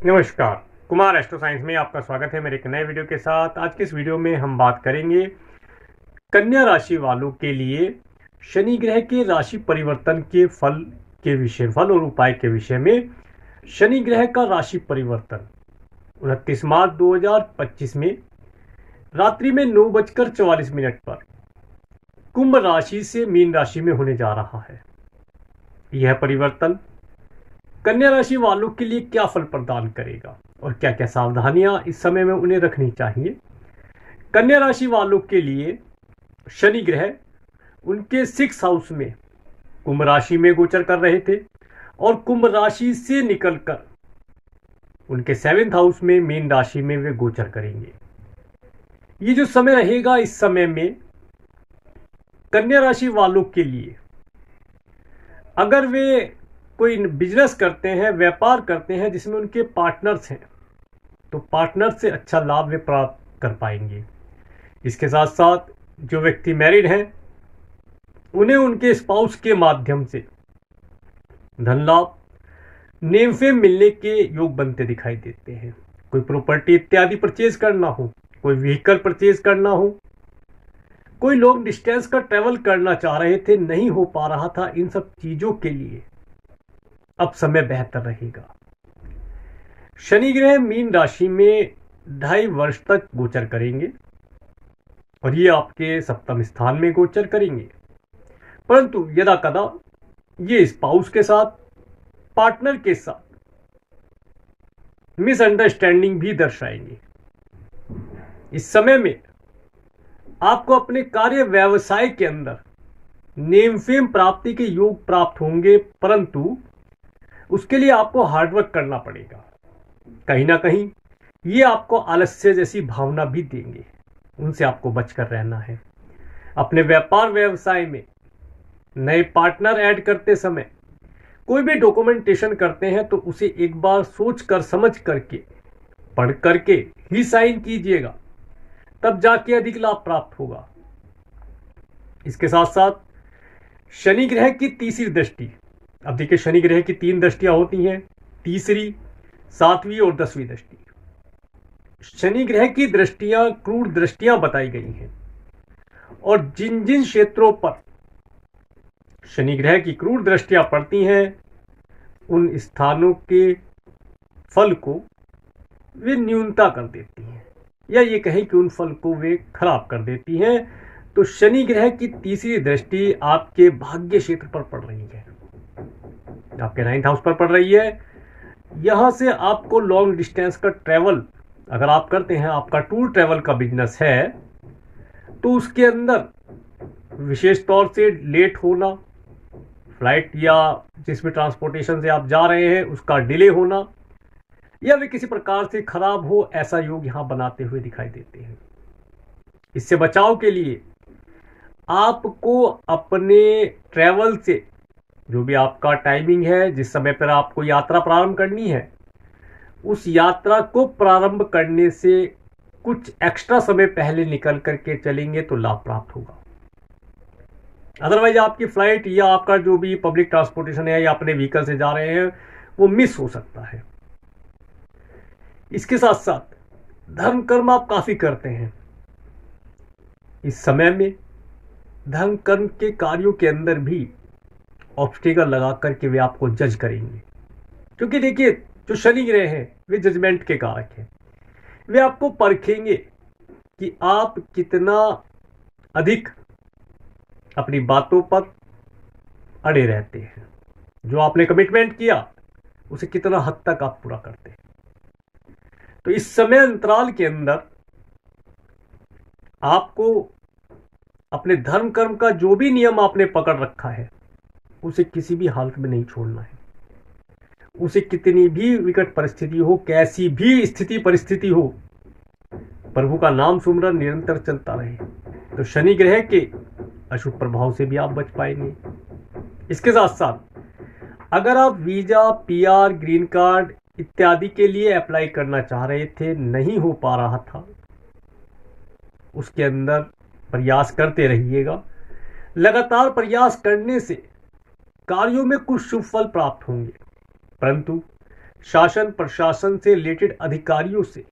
नमस्कार। Kumar astro science में आपका स्वागत है मेरे एक नए वीडियो के साथ। आज के इस वीडियो में हम बात करेंगे कन्या राशि वालों के लिए शनि ग्रह के राशि परिवर्तन के फल और उपाय के विषय में। शनि ग्रह का राशि परिवर्तन 29 मार्च 2025 में रात्रि में 9:44 पर कुंभ राशि से मीन राशि में होने जा रहा है। यह परिवर्तन कन्या राशि वालों के लिए क्या फल प्रदान करेगा और क्या क्या सावधानियां इस समय में उन्हें रखनी चाहिए। कन्या राशि वालों के लिए शनि ग्रह उनके 6 हाउस में कुंभ राशि में गोचर कर रहे थे और कुंभ राशि से निकलकर उनके 7th हाउस में मीन राशि में वे गोचर करेंगे। ये जो समय रहेगा, इस समय में कन्या राशि वालों के लिए अगर वे कोई बिजनेस करते हैं, व्यापार करते हैं जिसमें उनके पार्टनर्स हैं, तो पार्टनर से अच्छा लाभ वे प्राप्त कर पाएंगे। इसके साथ साथ जो व्यक्ति मैरिड हैं उन्हें उनके स्पाउस के माध्यम से धन लाभ, नेम फेम मिलने के योग बनते दिखाई देते हैं। कोई प्रॉपर्टी इत्यादि परचेज करना हो, कोई व्हीकल परचेज करना हो, कोई लॉन्ग डिस्टेंस का ट्रेवल करना चाह रहे थे, नहीं हो पा रहा था, इन सब चीजों के लिए अब समय बेहतर रहेगा। शनि ग्रह मीन राशि में 2.5 वर्ष तक गोचर करेंगे और ये आपके 7वें स्थान में गोचर करेंगे, परंतु यदा कदा ये स्पाउस के साथ, पार्टनर के साथ मिसअंडरस्टैंडिंग भी दर्शाएंगे। इस समय में आपको अपने कार्य व्यवसाय के अंदर नेम फेम प्राप्ति के योग प्राप्त होंगे, परंतु उसके लिए आपको हार्डवर्क करना पड़ेगा। कहीं ना कहीं ये आपको आलस्य जैसी भावना भी देंगे, उनसे आपको बचकर रहना है। अपने व्यापार व्यवसाय में नए पार्टनर ऐड करते समय कोई भी डॉक्यूमेंटेशन करते हैं तो उसे एक बार सोच कर समझ करके पढ़ करके ही साइन कीजिएगा, तब जाके अधिक लाभ प्राप्त होगा। इसके साथ साथ शनि ग्रह की तीसरी दृष्टि, अब देखिए शनि ग्रह की 3 दृष्टियां होती हैं, तीसरी, 7वीं और 10वीं दृष्टि। शनि ग्रह की दृष्टियां क्रूर दृष्टियां बताई गई हैं और जिन जिन क्षेत्रों पर शनि ग्रह की क्रूर दृष्टियां पड़ती हैं उन स्थानों के फल को वे न्यूनता कर देती हैं, या ये कहें कि उन फल को वे खराब कर देती हैं। तो शनि ग्रह की तीसरी दृष्टि आपके भाग्य क्षेत्र पर पड़ रही है, आपके 9th हाउस पर पड़ रही है। यहां से आपको लॉन्ग डिस्टेंस का ट्रैवल अगर आप करते हैं, आपका टूर ट्रैवल का बिजनेस है, तो उसके अंदर विशेष तौर से लेट होना, फ्लाइट या जिस भी ट्रांसपोर्टेशन से आप जा रहे हैं उसका डिले होना, या वे किसी प्रकार से खराब हो, ऐसा योग यहां बनाते हुए दिखाई देते हैं। इससे बचाव के लिए आपको अपने ट्रैवल से जो भी आपका टाइमिंग है, जिस समय पर आपको यात्रा प्रारंभ करनी है, उस यात्रा को प्रारंभ करने से कुछ एक्स्ट्रा समय पहले निकल करके चलेंगे तो लाभ प्राप्त होगा। अदरवाइज आपकी फ्लाइट या आपका जो भी पब्लिक ट्रांसपोर्टेशन है या अपने व्हीकल से जा रहे हैं वो मिस हो सकता है। इसके साथ साथ धर्म कर्म आप काफी करते हैं, इस समय में धर्म कर्म के कार्यों के अंदर भी ऑब्स्टिकल लगा करके वे आपको जज करेंगे, क्योंकि देखिए जो शनि ग्रह है वे जजमेंट के कारक हैं। वे आपको परखेंगे कि आप कितना अधिक अपनी बातों पर अड़े रहते हैं, जो आपने कमिटमेंट किया उसे कितना हद तक आप पूरा करते हैं। तो इस समय अंतराल के अंदर आपको अपने धर्म कर्म का जो भी नियम आपने पकड़ रखा है उसे किसी भी हालत में नहीं छोड़ना है। उसे कितनी भी विकट परिस्थिति हो, कैसी भी स्थिति परिस्थिति हो, प्रभु का नाम सुमरन निरंतर चलता रहे, तो शनि ग्रह के अशुभ प्रभाव से भी आप बच पाएंगे। इसके साथ साथ अगर आप वीजा, पीआर, ग्रीन कार्ड इत्यादि के लिए अप्लाई करना चाह रहे थे, नहीं हो पा रहा था, उसके अंदर प्रयास करते रहिएगा। लगातार प्रयास करने से कार्यों में कुछ शुभ फल प्राप्त होंगे, परंतु शासन प्रशासन से रिलेटेड अधिकारियों से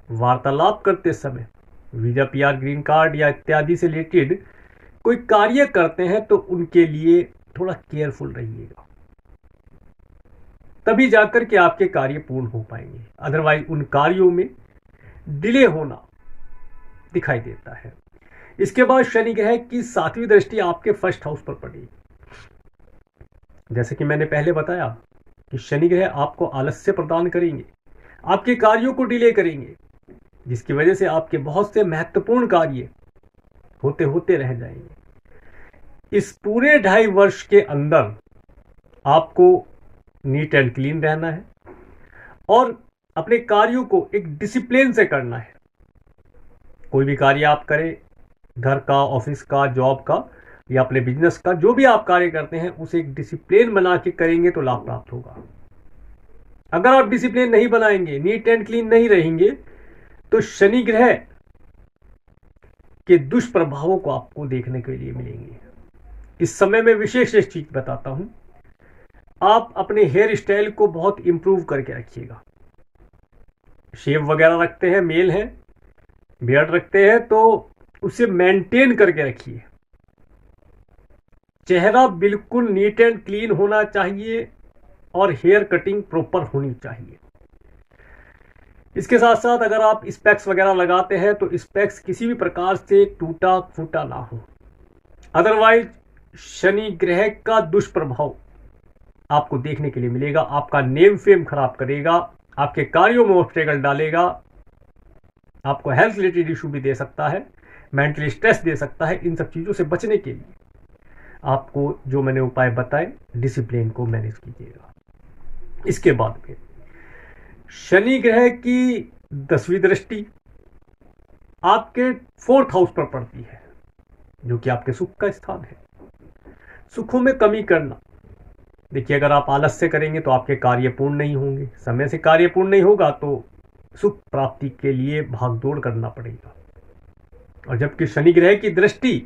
वार्तालाप करते समय वीजा, पीआर, ग्रीन कार्ड या इत्यादि से रिलेटेड कोई कार्य करते हैं तो उनके लिए थोड़ा केयरफुल रहिएगा, तभी जाकर के आपके कार्य पूर्ण हो पाएंगे। अदरवाइज उन कार्यों में डिले होना दिखाई देता है। इसके बाद शनि ग्रह की 7वीं दृष्टि आपके फर्स्ट हाउस पर पड़ी। जैसे कि मैंने पहले बताया कि शनि ग्रह आपको आलस्य प्रदान करेंगे, आपके कार्यों को डिले करेंगे, जिसकी वजह से आपके बहुत से महत्वपूर्ण कार्य होते होते रह जाएंगे। इस पूरे 2.5 वर्ष के अंदर आपको नीट एंड क्लीन रहना है और अपने कार्यों को एक डिसिप्लिन से करना है। कोई भी कार्य आप करें, घर का, ऑफिस का, जॉब का या अपने बिजनेस का, जो भी आप कार्य करते हैं उसे एक डिसिप्लिन बना के करेंगे तो लाभ प्राप्त होगा। अगर आप डिसिप्लिन नहीं बनाएंगे, नीट एंड क्लीन नहीं रहेंगे, तो शनि ग्रह के दुष्प्रभावों को आपको देखने के लिए मिलेंगे। इस समय में विशेष एक चीज बताता हूं, आप अपने हेयर स्टाइल को बहुत इंप्रूव करके रखिएगा। शेव वगैरह रखते हैं, मेल हैं, बियर्ड रखते हैं, तो उसे मेंटेन करके रखिए। चेहरा बिल्कुल नीट एंड क्लीन होना चाहिए और हेयर कटिंग प्रॉपर होनी चाहिए। इसके साथ साथ अगर आप स्पेक्स वगैरह लगाते हैं तो स्पेक्स किसी भी प्रकार से टूटा फूटा ना हो, अदरवाइज शनि ग्रह का दुष्प्रभाव आपको देखने के लिए मिलेगा। आपका नेम फेम खराब करेगा, आपके कार्यों में ऑब्स्टेकल डालेगा, आपको हेल्थ रिलेटेड इशू भी दे सकता है, मेंटली स्ट्रेस दे सकता है। इन सब चीजों से बचने के लिए आपको जो मैंने उपाय बताए, डिसिप्लिन को मैनेज कीजिएगा। इसके बाद में शनि ग्रह की 10वीं दृष्टि आपके 4th हाउस पर पड़ती है, जो कि आपके सुख का स्थान है। सुखों में कमी करना, देखिए अगर आप आलस्य करेंगे तो आपके कार्य पूर्ण नहीं होंगे, समय से कार्य पूर्ण नहीं होगा तो सुख प्राप्ति के लिए भागदौड़ करना पड़ेगा। और जबकि शनि ग्रह की दृष्टि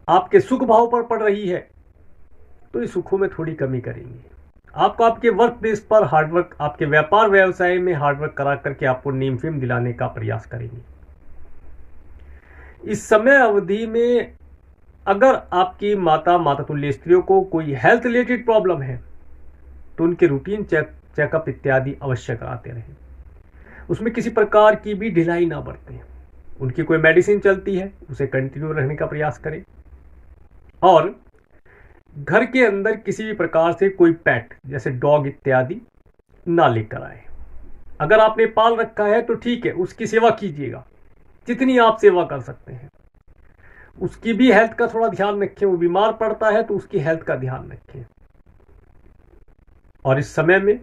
आपके सुख भाव पर पड़ रही है तो इस सुखों में थोड़ी कमी करेंगे। आपको आपके वर्क प्लेस पर हार्डवर्क, आपके व्यापार व्यवसाय में हार्डवर्क करा करके आपको नेम फेम दिलाने का प्रयास करेंगे। इस समय अवधि में अगर आपकी माता तुल्य स्त्रियों को कोई हेल्थ रिलेटेड प्रॉब्लम है तो उनके रूटीन चेकअप इत्यादि अवश्य कराते रहें। उसमें किसी प्रकार की भी ढिलाई ना बरतें। उनकी कोई मेडिसिन चलती है उसे कंटिन्यू रखने का प्रयास करें और घर के अंदर किसी भी प्रकार से कोई पेट जैसे डॉग इत्यादि ना लेकर आए। अगर आपने पाल रखा है तो ठीक है, उसकी सेवा कीजिएगा जितनी आप सेवा कर सकते हैं। उसकी भी हेल्थ का थोड़ा ध्यान रखें, वो बीमार पड़ता है तो उसकी हेल्थ का ध्यान रखें। और इस समय में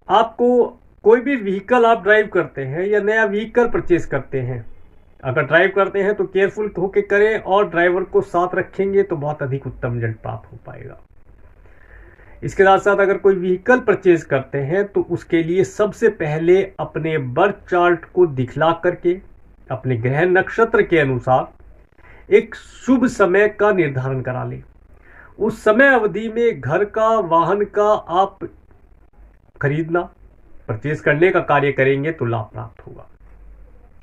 आपको कोई भी व्हीकल आप ड्राइव करते हैं या नया व्हीकल परचेज करते हैं, अगर ड्राइव करते हैं तो केयरफुल होकर करें और ड्राइवर को साथ रखेंगे तो बहुत अधिक उत्तम रिजल्ट प्राप्त हो पाएगा। इसके साथ साथ अगर कोई व्हीकल परचेज करते हैं तो उसके लिए सबसे पहले अपने बर्थ चार्ट को दिखला करके अपने ग्रह नक्षत्र के अनुसार एक शुभ समय का निर्धारण करा लें। उस समय अवधि में घर का, वाहन का आप खरीदना, परचेज करने का कार्य करेंगे तो लाभ प्राप्त होगा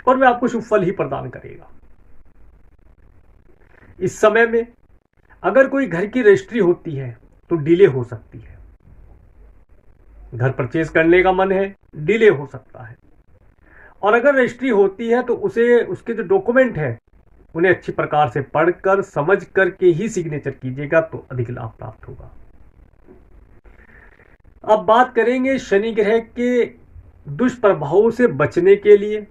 और वह आपको शुभ फल ही प्रदान करेगा। इस समय में अगर कोई घर की रजिस्ट्री होती है तो डिले हो सकती है। घर परचेज करने का मन है, डिले हो सकता है। और अगर रजिस्ट्री होती है तो उसे, उसके जो डॉक्यूमेंट है उन्हें अच्छी प्रकार से पढ़कर समझ करके ही सिग्नेचर कीजिएगा तो अधिक लाभ प्राप्त होगा। अब बात करेंगे शनि ग्रह के दुष्प्रभावों से बचने के लिए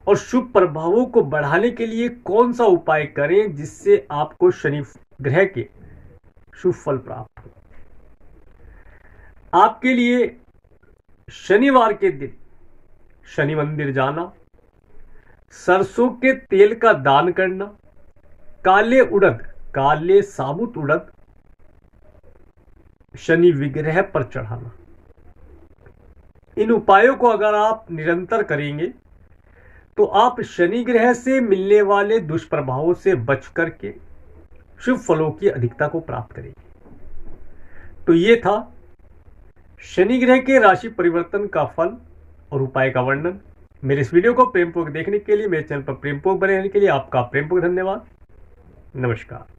और शुभ प्रभावों को बढ़ाने के लिए कौन सा उपाय करें जिससे आपको शनि ग्रह के शुभ फल प्राप्त हो। आपके लिए शनिवार के दिन शनि मंदिर जाना, सरसों के तेल का दान करना, काले उड़द, काले साबुत उड़द शनि विग्रह पर चढ़ाना, इन उपायों को अगर आप निरंतर करेंगे तो आप शनि ग्रह से मिलने वाले दुष्प्रभावों से बच करके शुभ फलों की अधिकता को प्राप्त करेंगे। तो ये था शनि ग्रह के राशि परिवर्तन का फल और उपाय का वर्णन। मेरे इस वीडियो को प्रेमपूर्वक देखने के लिए, मेरे चैनल पर प्रेमपूर्वक बने रहने के लिए आपका प्रेमपूर्वक धन्यवाद। नमस्कार।